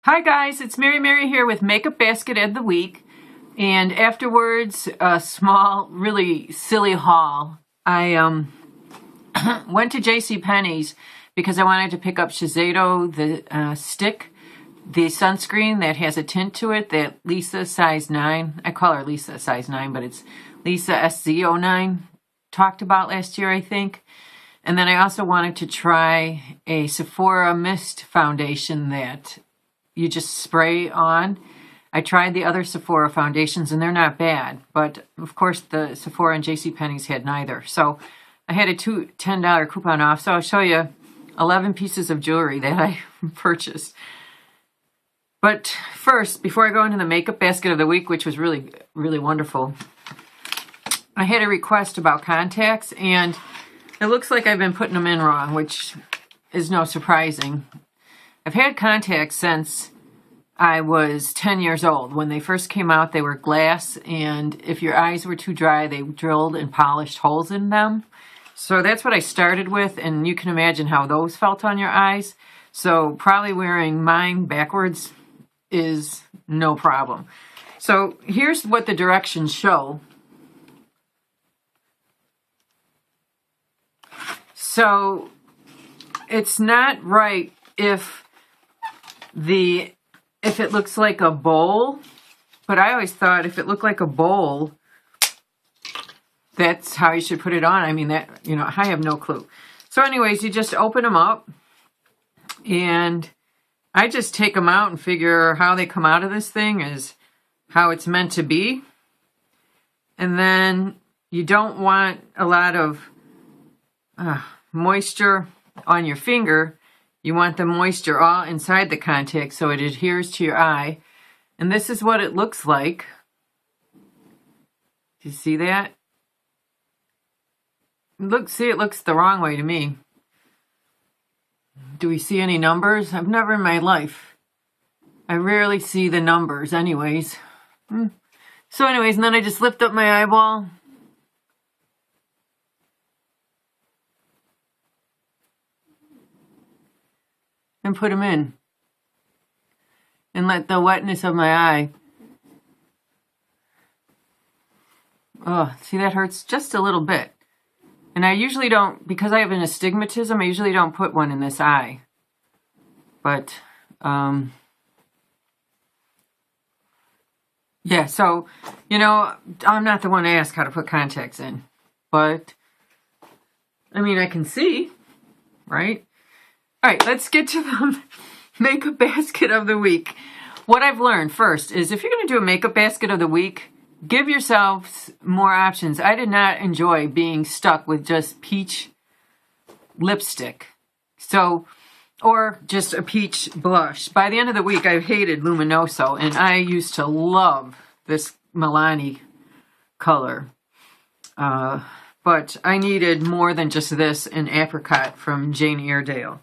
Hi guys, it's Mary here with Makeup Basket of the Week, and afterwards a small, really silly haul. I went to JCPenney's because I wanted to pick up Shiseido, the stick, the sunscreen that has a tint to it, that Lisa size 9, I call her Lisa size 9, but it's Lisa SZ09, talked about last year, I think. And then I also wanted to try a Sephora Mist foundation that you just spray on. I tried the other Sephora foundations and they're not bad, but of course the Sephora and JCPenney's had neither. So I had a $10 coupon off, so I'll show you 11 pieces of jewelry that I purchased. But first, before I go into the Makeup Basket of the Week, which was really, really wonderful, I had a request about contacts, and it looks like I've been putting them in wrong, which is no surprising. I've had contacts since I was 10 years old. When they first came out, they were glass, and if your eyes were too dry, they drilled and polished holes in them. So that's what I started with, and you can imagine how those felt on your eyes. So probably wearing mine backwards is no problem. So here's what the directions show. So it's not right if it looks like a bowl, but I always thought if it looked like a bowl, that's how you should put it on. I mean, that, you know, I have no clue. So anyways, you just open them up, and I just take them out and figure how they come out of this thing is how it's meant to be. And then you don't want a lot of moisture on your finger. You want the moisture all inside the contact so it adheres to your eye. And this is what it looks like. Do you see that? See, it looks the wrong way to me. Do we see any numbers? I've never in my life. I rarely see the numbers anyways. So anyways, and then I just lift up my eyeball. And put them in. And let the wetness of my eye. Oh, see, that hurts just a little bit. And I usually don't, because I have an astigmatism, I usually don't put one in this eye. But, yeah, so, you know, I'm not the one to ask how to put contacts in. But, I mean, I can see, right? All right, let's get to the Makeup Basket of the Week. What I've learned first is if you're going to do a Makeup Basket of the Week, give yourselves more options. I did not enjoy being stuck with just peach lipstick. So, or just a peach blush. By the end of the week, I hated Luminoso, and I used to love this Milani color. But I needed more than just this and Apricot from Jane Ardell.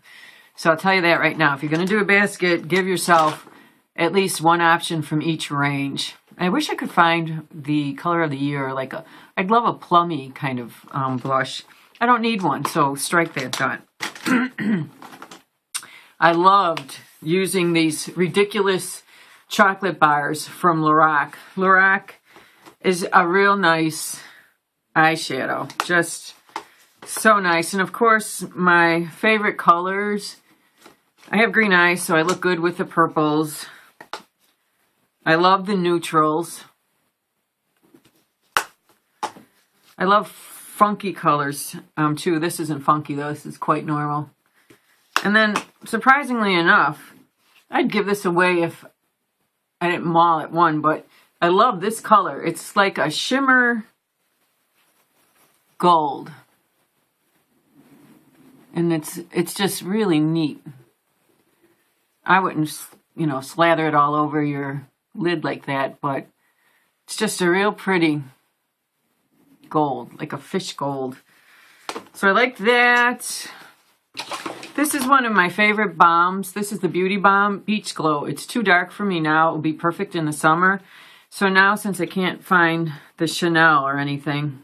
So I'll tell you that right now. If you're going to do a basket, give yourself at least one option from each range. I wish I could find the color of the year. I'd love a plummy kind of blush. I don't need one, so strike that dot. I loved using these ridiculous chocolate bars from Lorac. Lorac is a real nice eyeshadow. Just so nice. And of course, my favorite colors. I have green eyes, so I look good with the purples. I love the neutrals. I love funky colors, too. This isn't funky, though. This is quite normal. And then, surprisingly enough, I'd give this away if I didn't maul at one, but I love this color. It's like a shimmer gold. And it's just really neat. I wouldn't, you know, slather it all over your lid like that, but it's just a real pretty gold, like a fish gold. So I like that. This is one of my favorite balms. This is the Beauty Balm Beach Glow. It's too dark for me now. It will be perfect in the summer. So now, since I can't find the Chanel or anything,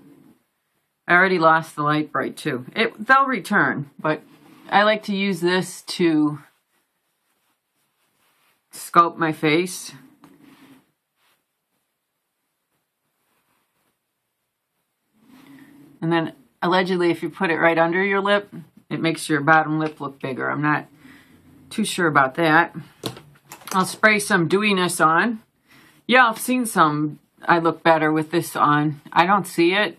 I already lost the Light Bright too. They'll return, but I like to use this to sculpt my face. And then allegedly if you put it right under your lip, it makes your bottom lip look bigger. I'm not too sure about that. I'll spray some dewiness on. Yeah, I've seen some I look better with this on. I don't see it.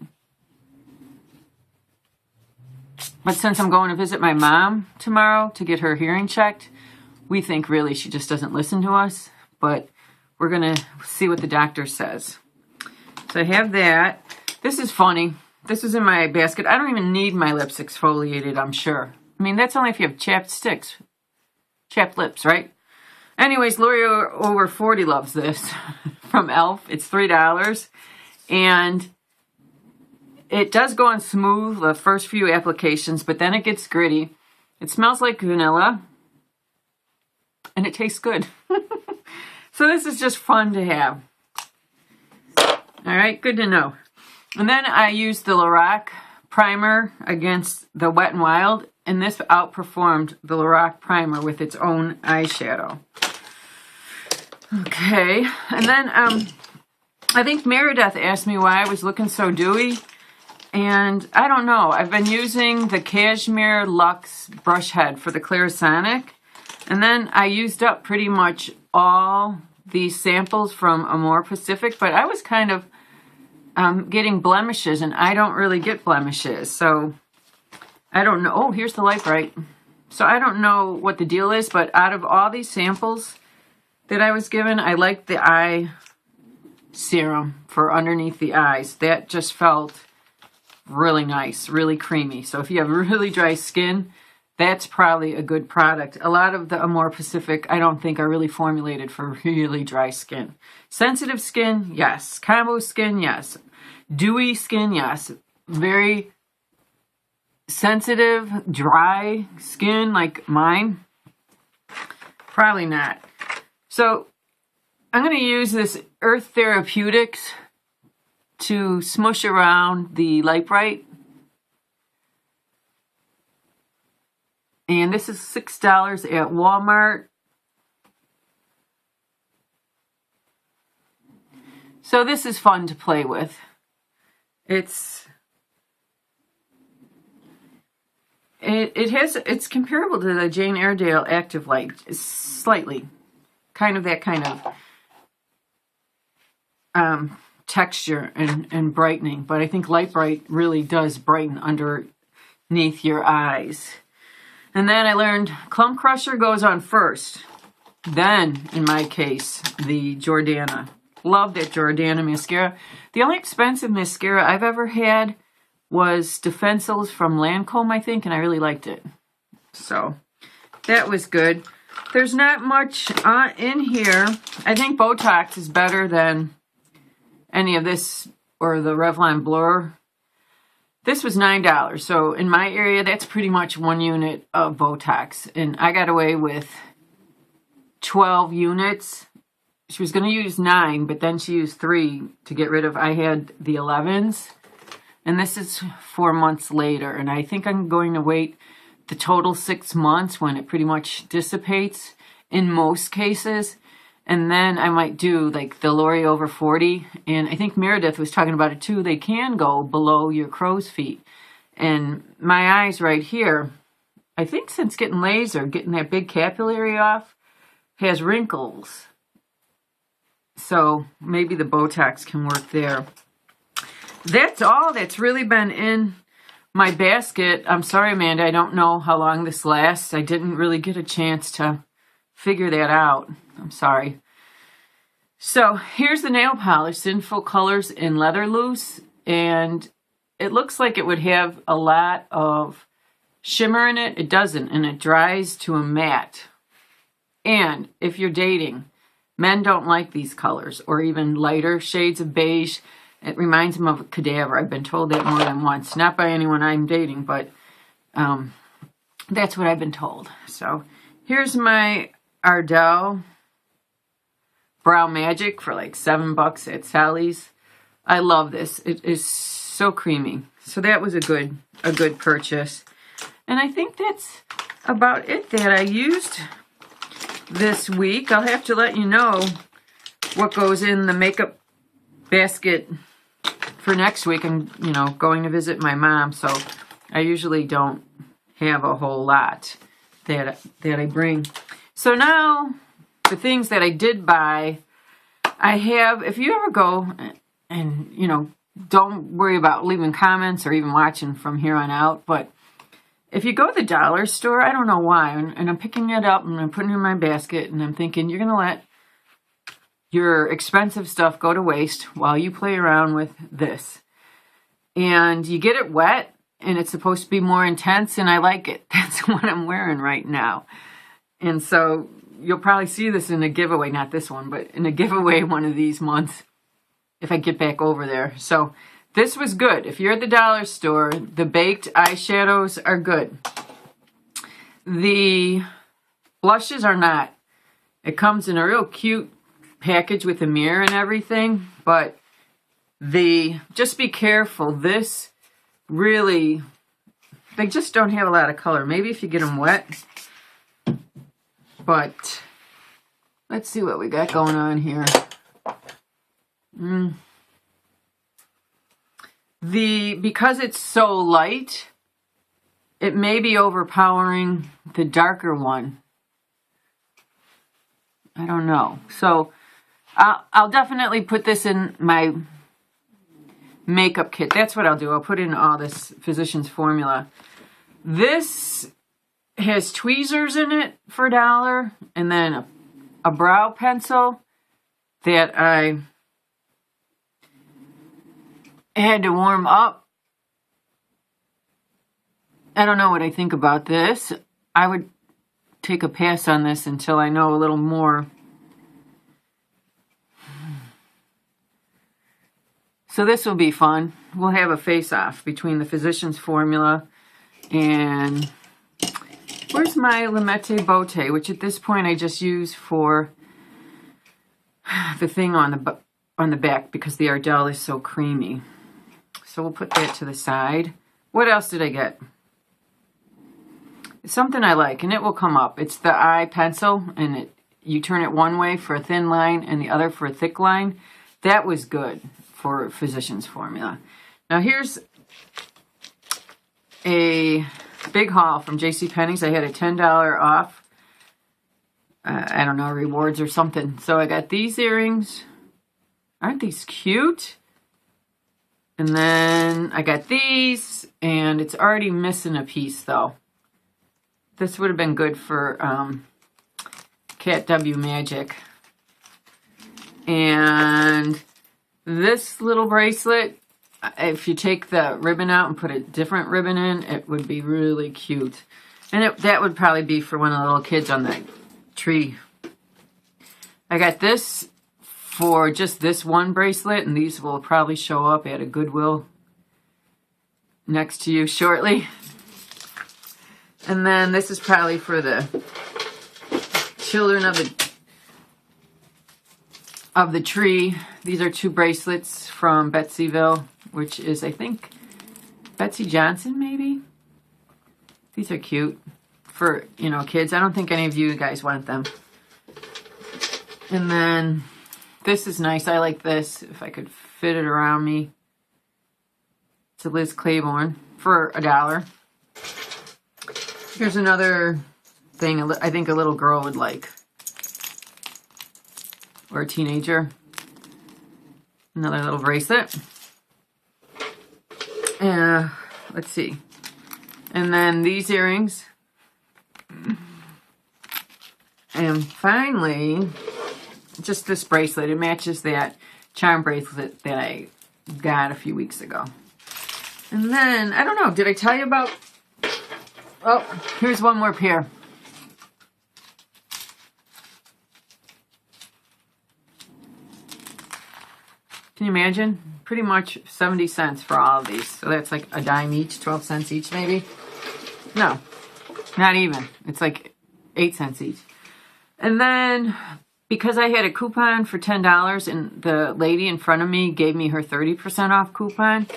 But since I'm going to visit my mom tomorrow to get her hearing checked, we think really she just doesn't listen to us. But we're going to see what the doctor says. So I have that. This is funny. This is in my basket. I don't even need my lips exfoliated, I'm sure. I mean, that's only if you have chapped lips, right? Anyways, Lori over 40 loves this from e.l.f. It's $3. And it does go on smooth the first few applications, but then it gets gritty. It smells like vanilla. And it tastes good. So this is just fun to have. All right, good to know. And then I used the Lorac primer against the Wet n Wild, and this outperformed the Lorac primer with its own eyeshadow. Okay, and then I think Meredith asked me why I was looking so dewy, and I don't know. I've been using the Cashmere Luxe brush head for the Clarisonic, and then I used up pretty much all these samples from Amore Pacific, but I was kind of getting blemishes, and I don't really get blemishes, so I don't know. Oh, here's the light bright. So I don't know what the deal is, but out of all these samples that I was given, I liked the eye serum for underneath the eyes. That just felt really nice, really creamy. So if you have really dry skin, that's probably a good product. A lot of the Amore Pacific, I don't think, are really formulated for really dry skin. Sensitive skin, yes. Combo skin, yes. Dewy skin, yes. Very sensitive, dry skin like mine, probably not. So I'm going to use this Earth Therapeutics to smush around the Light Bright. And this is $6 at Walmart. So this is fun to play with. It's comparable to the Jane Iredale Active Light. It's slightly. Kind of that kind of texture and brightening. But I think Light Bright really does brighten underneath your eyes. And then I learned Clump Crusher goes on first. Then, in my case, the Jordana. Love that Jordana mascara. The only expensive mascara I've ever had was Defensals from Lancome, I think, and I really liked it. So, that was good. There's not much in here. I think Botox is better than any of this or the Revlon Blur. This was $9, so in my area, that's pretty much 1 unit of Botox. And I got away with 12 units. She was going to use 9, but then she used 3 to get rid of, I had the 11s. And this is 4 months later. And I think I'm going to wait the total 6 months when it pretty much dissipates in most cases. And then I might do like the Lori over 40. And I think Meredith was talking about it too. They can go below your crow's feet. And my eyes right here, I think since getting laser, getting that big capillary off, has wrinkles. So maybe the Botox can work there. That's all that's really been in my basket. I'm sorry, Amanda, I don't know how long this lasts. I didn't really get a chance to figure that out. I'm sorry. So here's the nail polish, Sinful Colors in Leather Loose. And it looks like it would have a lot of shimmer in it. It doesn't, and it dries to a matte. And if you're dating, men don't like these colors or even lighter shades of beige. It reminds them of a cadaver. I've been told that more than once. Not by anyone I'm dating, but that's what I've been told. So here's my Ardell Brow Magic for like $7 at Sally's. I love this. It is so creamy. So that was a good purchase. And I think that's about it that I used this week. I'll have to let you know what goes in the makeup basket for next week. I'm, going to visit my mom, so I usually don't have a whole lot that I bring. So now, the things that I did buy, I have, if you ever go and, don't worry about leaving comments or even watching from here on out, but if you go to the dollar store, I don't know why, and I'm picking it up and I'm putting it in my basket, and I'm thinking, you're going to let your expensive stuff go to waste while you play around with this. And you get it wet, and it's supposed to be more intense, and I like it. That's what I'm wearing right now. And so you'll probably see this in a giveaway, not this one, but in a giveaway one of these months if I get back over there. So this was good. If you're at the dollar store, the baked eyeshadows are good. The blushes are not. It comes in a real cute package with a mirror and everything, but just be careful. This really, they just don't have a lot of color. Maybe if you get them wet. But let's see what we got going on here. Because it's so light, it may be overpowering the darker one. I don't know. So I'll definitely put this in my makeup kit. That's what I'll do. I'll put in all this Physicians Formula. This has tweezers in it for $1, and then a brow pencil that I had to warm up. I don't know what I think about this. I would take a pass on this until I know a little more. So this will be fun. We'll have a face-off between the Physicians Formula and where's my Limette Botte, which at this point I just use for the thing on the back because the Ardell is so creamy. So we'll put that to the side. What else did I get? It's something I like, and it will come up. It's the eye pencil, and you turn it one way for a thin line and the other for a thick line. That was good for Physicians Formula. Now here's a big haul from JCPenney's. I had a $10 off. I don't know, rewards or something. So I got these earrings. Aren't these cute? And then I got these, and it's already missing a piece though. This would have been good for Cat W Magic. And this little bracelet, if you take the ribbon out and put a different ribbon in, it would be really cute. And that would probably be for one of the little kids on the tree. I got this for just this one bracelet, and these will probably show up at a Goodwill next to you shortly. And then this is probably for the children of the tree. These are 2 bracelets from Betsyville, which is, I think, Betsy Johnson, maybe? These are cute for, kids. I don't think any of you guys want them. And then this is nice. I like this, if I could fit it around me. It's a Liz Claiborne for $1. Here's another thing I think a little girl would like. Or a teenager. Another little bracelet. Let's see. And then these earrings. And finally, just this bracelet. It matches that charm bracelet that I got a few weeks ago. And then, I don't know, did I tell you about... Oh, here's one more pair. Can you imagine? Pretty much 70 cents for all of these. So that's like a dime each, 12 cents each maybe. No, not even. It's like 8 cents each. And then, because I had a coupon for $10 and the lady in front of me gave me her 30% off coupon,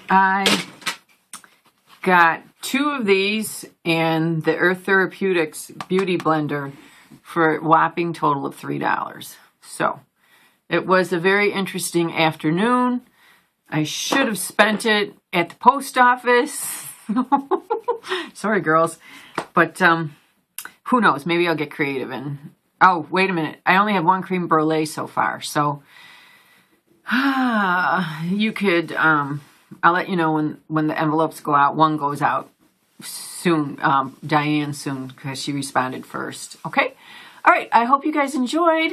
I got 2 of these and the Earth Therapeutics Beauty Blender for a whopping total of $3. So it was a very interesting afternoon. I should have spent it at the post office. Sorry, girls. But who knows? Maybe I'll get creative. And oh, wait a minute. I only have one cream brulee so far. So you could, I'll let you know when the envelopes go out. One goes out soon, Diane soon, because she responded first. Okay? All right. I hope you guys enjoyed.